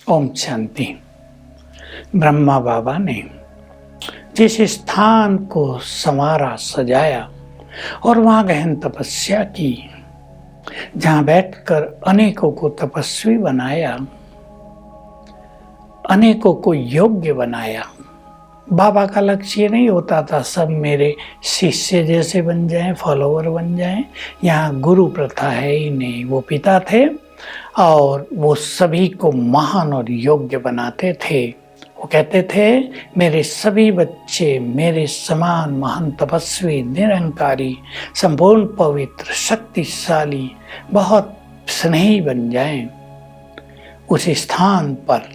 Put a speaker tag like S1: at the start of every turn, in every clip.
S1: ओम शांति। ब्रह्मा बाबा ने जिस स्थान को संवारा सजाया और वहाँ गहन तपस्या की, जहाँ बैठकर अनेकों को तपस्वी बनाया, अनेकों को योग्य बनाया। बाबा का लक्ष्य ये नहीं होता था सब मेरे शिष्य जैसे बन जाएं, फॉलोवर बन जाएं। यहाँ गुरु प्रथा है ही नहीं। वो पिता थे और वो सभी को महान और योग्य बनाते थे। वो कहते थे मेरे सभी बच्चे मेरे समान महान तपस्वी, निरंकारी, संपूर्ण पवित्र, शक्तिशाली, बहुत स्नेही बन जाएं। उस स्थान पर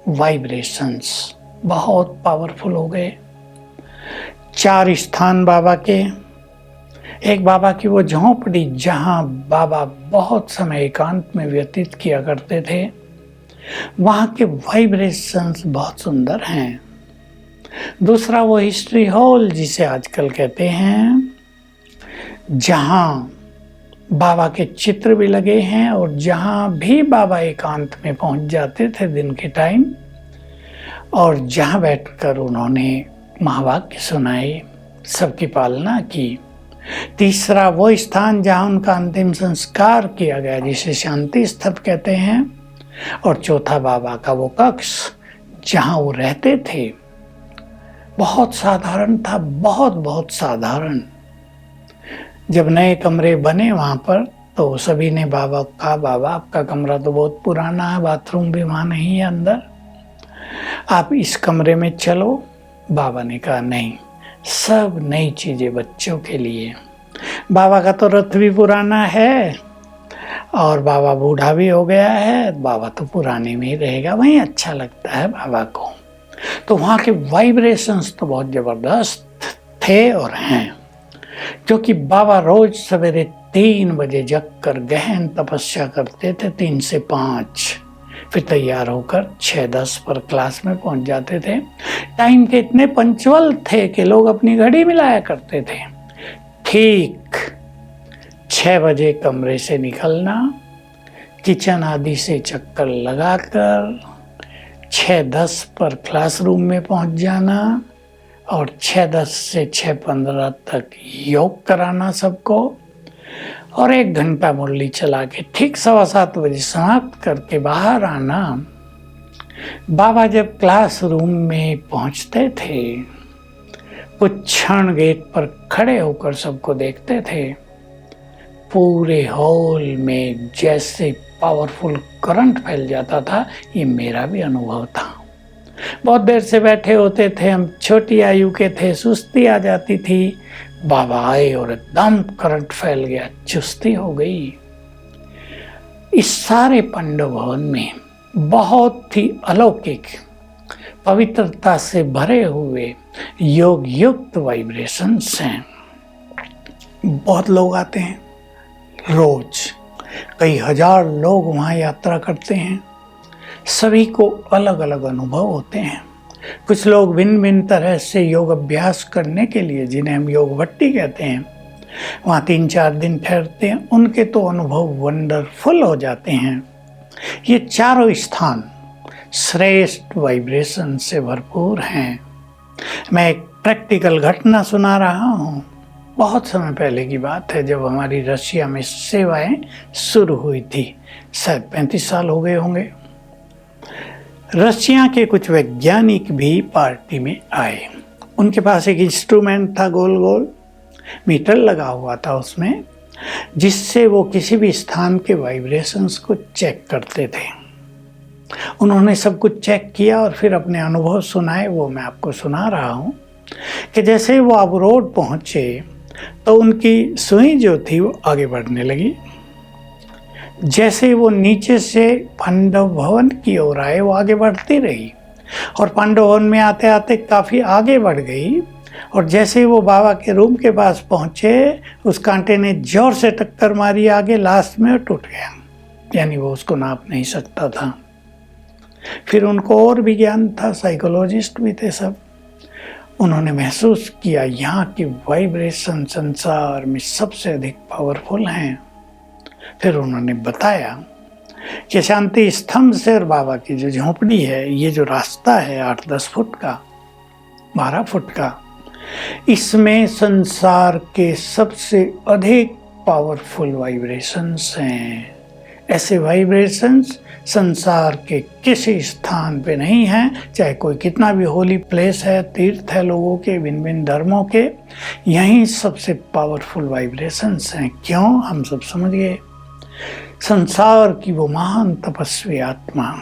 S1: वाइब्रेशंस बहुत पावरफुल हो गए। 4 स्थान बाबा के। एक बाबा की वो झोंपड़ी जहाँ बाबा बहुत समय एकांत में व्यतीत किया करते थे, वहाँ के वाइब्रेशंस बहुत सुंदर हैं। दूसरा वो हिस्ट्री हॉल जिसे आजकल कहते हैं, जहाँ बाबा के चित्र भी लगे हैं और जहाँ भी बाबा एकांत में पहुँच जाते थे दिन के टाइम, और जहाँ बैठकर उन्होंने महावाक्य सुनाए, सबकी पालना की। तीसरा वो स्थान जहाँ उनका अंतिम संस्कार किया गया, जिसे शांति स्तंभ कहते हैं। और चौथा बाबा का वो कक्ष जहाँ वो रहते थे, बहुत साधारण था, बहुत साधारण। जब नए कमरे बने वहाँ पर, तो सभी ने बाबा कहा, बाबा आपका कमरा तो बहुत पुराना है, बाथरूम भी वहाँ नहीं है अंदर, आप इस कमरे में चलो। बाबा ने कहा नहीं, सब नई चीजें बच्चों के लिए। बाबा का तो रथ भी पुराना है और बाबा बूढ़ा भी हो गया है, बाबा तो पुराने में ही रहेगा, वहीं अच्छा लगता है बाबा को। तो वहाँ के वाइब्रेशंस तो बहुत जबरदस्त थे और हैं, क्योंकि बाबा रोज सवेरे 3 बजे जग कर गहन तपस्या करते थे, 3 से 5, फिर तैयार होकर 6:10 पर क्लास में पहुंच जाते थे। टाइम के इतने पंचुअल थे कि लोग अपनी घड़ी मिलाया करते थे। ठीक 6 बजे कमरे से निकलना, किचन आदि से चक्कर लगाकर 6:10 पर क्लासरूम में पहुंच जाना और 6:10 से 6:15 तक योग कराना सबको, और 1 घंटा मुरली चला के ठीक 7:15 बजे समाप्त करके बाहर आना। बाबा जब क्लासरूम में पहुंचते थे, कुछ क्षण गेट पर खड़े होकर सबको देखते थे। पूरे हॉल में जैसे पावरफुल करंट फैल जाता था, ये मेरा भी अनुभव था। बहुत देर से बैठे होते थे हम, छोटी आयु के थे, सुस्ती आ जाती थी। बाबा आए और एकदम करंट फैल गया, चुस्ती हो गई। इस सारे पांडव भवन में बहुत ही अलौकिक पवित्रता से भरे हुए योग युक्त वाइब्रेशंस हैं। बहुत लोग आते हैं रोज, कई हजार लोग वहाँ यात्रा करते हैं। सभी को अलग अलग अनुभव होते हैं। कुछ लोग भिन्न भिन्न तरह से योग अभ्यास करने के लिए, जिन्हें हम योग भट्टी कहते हैं, वहाँ 3-4 दिन ठहरते हैं। उनके तो अनुभव वंडरफुल हो जाते हैं। ये चारों स्थान श्रेष्ठ वाइब्रेशन से भरपूर हैं। मैं एक प्रैक्टिकल घटना सुना रहा हूँ। बहुत समय पहले की बात है, जब हमारी रशिया में सेवाएं शुरू हुई थी, शायद 35 साल हो गए होंगे। रशिया के कुछ वैज्ञानिक भी पार्टी में आए। उनके पास एक इंस्ट्रूमेंट था, गोल गोल मीटर लगा हुआ था उसमें, जिससे वो किसी भी स्थान के वाइब्रेशंस को चेक करते थे। उन्होंने सब कुछ चेक किया और फिर अपने अनुभव सुनाए। वो मैं आपको सुना रहा हूँ कि जैसे वो अब रोड पहुँचे तो उनकी सुई जो थी वो आगे बढ़ने लगी। जैसे वो नीचे से पांडव भवन की ओर आए, वो आगे बढ़ती रही और पांडव भवन में आते आते काफ़ी आगे बढ़ गई। और जैसे वो बाबा के रूम के पास पहुँचे, उस कांटे ने जोर से टक्कर मारी आगे, लास्ट में टूट गया। यानी वो उसको नाप नहीं सकता था। फिर उनको और भी ज्ञान था, साइकोलॉजिस्ट भी थे सब। उन्होंने महसूस किया यहाँ की वाइब्रेशन संसार में सबसे अधिक पावरफुल हैं। फिर उन्होंने बताया कि शांति स्तंभ से और बाबा की जो झोंपड़ी है, ये जो रास्ता है 8-10 फुट का, 12 फुट का, इसमें संसार के सबसे अधिक पावरफुल वाइब्रेशंस हैं। ऐसे वाइब्रेशंस संसार के किसी स्थान पे नहीं हैं, चाहे कोई कितना भी होली प्लेस है, तीर्थ है लोगों के, भिन्न भिन्न धर्मों के, यहीं सबसे पावरफुल वाइब्रेशंस हैं। क्यों? हम सब समझ गए। संसार की वो महान तपस्वी आत्मा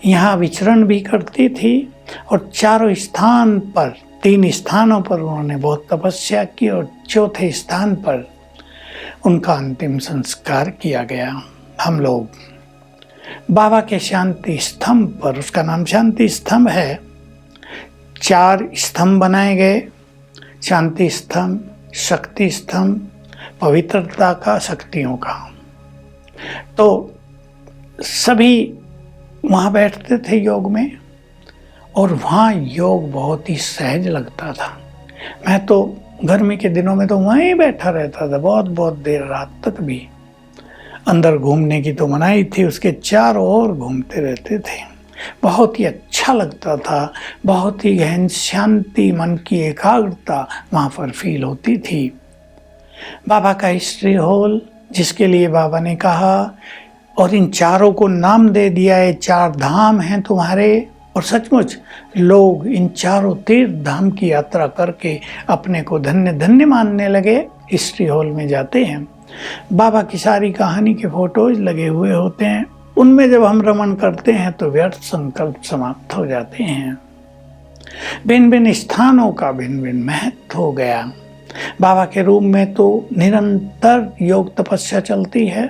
S1: यहाँ विचरण भी करती थी और चारों स्थान पर, 3 स्थानों पर उन्होंने बहुत तपस्या की और चौथे स्थान पर उनका अंतिम संस्कार किया गया। हम लोग बाबा के शांति स्तंभ पर, उसका नाम शांति स्तंभ है, 4 स्तंभ बनाए गए। शांति स्तंभ, शक्ति स्तंभ, पवित्रता का, शक्तियों का। तो सभी वहाँ बैठते थे योग में और वहाँ योग बहुत ही सहज लगता था। मैं तो गर्मी के दिनों में तो वहीं बैठा रहता था, बहुत देर रात तक भी। अंदर घूमने की तो मनाही थी, उसके चारों ओर घूमते रहते थे। बहुत ही अच्छा लगता था, बहुत ही गहन शांति, मन की एकाग्रता वहाँ पर फील होती थी। बाबा का हिस्ट्री हॉल, जिसके लिए बाबा ने कहा और इन चारों को नाम दे दिया है, 4 धाम हैं तुम्हारे। और सचमुच लोग इन चारों तीर्थ धाम की यात्रा करके अपने को धन्य धन्य मानने लगे। हिस्ट्री हॉल में जाते हैं, बाबा की सारी कहानी के फोटोज लगे हुए होते हैं। उनमें जब हम रमण करते हैं तो व्यर्थ संकल्प समाप्त हो जाते हैं। भिन्न भिन्न स्थानों का भिन्न भिन्न महत्व हो गया। बाबा के रूम में तो निरंतर योग तपस्या चलती है।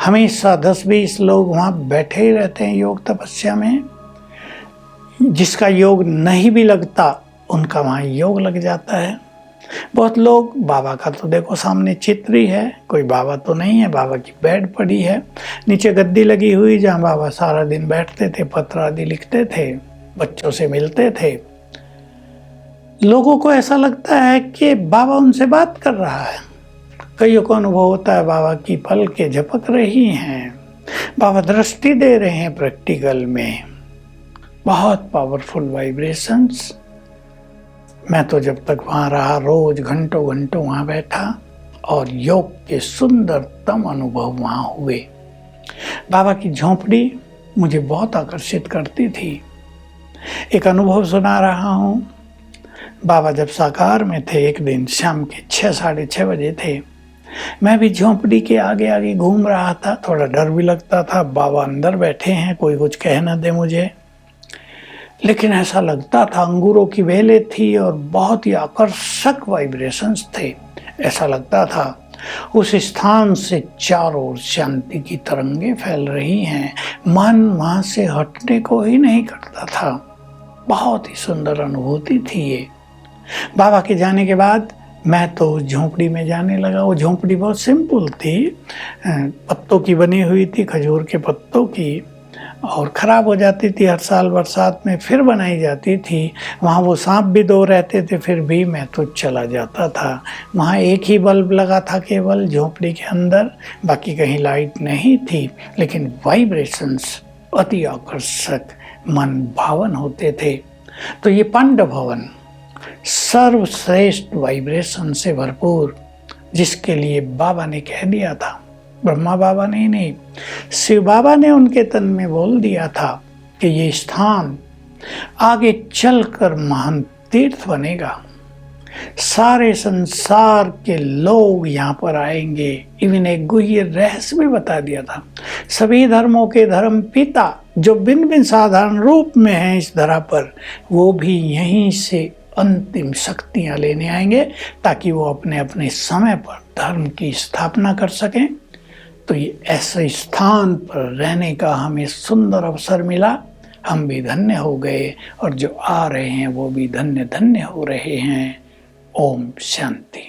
S1: हमेशा 10-20 लोग वहाँ बैठे ही रहते हैं योग तपस्या में। जिसका योग नहीं भी लगता, उनका वहाँ योग लग जाता है। बहुत लोग, बाबा का तो देखो सामने चित्र ही है, कोई बाबा तो नहीं है, बाबा की बेड पड़ी है, नीचे गद्दी लगी हुई जहाँ बाबा सारा दिन बैठते थे, पत्र आदि लिखते थे, बच्चों से मिलते थे। लोगों को ऐसा लगता है कि बाबा उनसे बात कर रहा है। कईयों को अनुभव होता है बाबा की पलकें झपक रही हैं, बाबा दृष्टि दे रहे हैं प्रैक्टिकल में। बहुत पावरफुल वाइब्रेशंस। मैं तो जब तक वहाँ रहा, रोज घंटों घंटों वहाँ बैठा और योग के सुंदरतम अनुभव वहाँ हुए। बाबा की झोंपड़ी मुझे बहुत आकर्षित करती थी। एक अनुभव सुना रहा हूँ। बाबा जब साकार में थे, एक दिन शाम के 6-6:30 बजे थे। मैं भी झोंपड़ी के आगे आगे घूम रहा था। थोड़ा डर भी लगता था, बाबा अंदर बैठे हैं, कोई कुछ कह न दे मुझे। लेकिन ऐसा लगता था, अंगूरों की बेलें थी और बहुत ही आकर्षक वाइब्रेशंस थे। ऐसा लगता था उस स्थान से चारों ओर शांति की तरंगे फैल रही हैं। मन वहाँ से हटने को ही नहीं करता था। बहुत ही सुंदर अनुभूति थी ये। बाबा के जाने के बाद मैं तो झोंपड़ी में जाने लगा। वो झोंपड़ी बहुत सिंपल थी, पत्तों की बनी हुई थी, खजूर के पत्तों की, और ख़राब हो जाती थी। हर साल बरसात में फिर बनाई जाती थी। वहाँ वो सांप भी 2 रहते थे, फिर भी मैं तो चला जाता था। वहाँ एक ही बल्ब लगा था केवल झोंपड़ी के अंदर, बाकी कहीं लाइट नहीं थी। लेकिन वाइब्रेशंस अति आकर्षक, मन भावन होते थे। तो ये पांडव भवन सर्वश्रेष्ठ वाइब्रेशन से भरपूर, जिसके लिए बाबा ने कह दिया था, ब्रह्मा बाबा ने ही नहीं, शिव बाबा ने उनके तन में बोल दिया था कि ये स्थान आगे चलकर महान तीर्थ बनेगा। सारे संसार के लोग यहाँ पर आएंगे। इवन एक गुह्य रहस्य भी बता दिया था। सभी धर्मों के धर्म पिता जो भिन्न भिन्न साधारण रूप में हैं इस धरा पर, वो भी यहीं से अंतिम शक्तियाँ लेने आएंगे, ताकि वो अपने अपने समय पर धर्म की स्थापना कर सकें। तो ये ऐसे स्थान पर रहने का हमें सुंदर अवसर मिला। हम भी धन्य हो गए और जो आ रहे हैं वो भी धन्य धन्य हो रहे हैं। ओम शांति।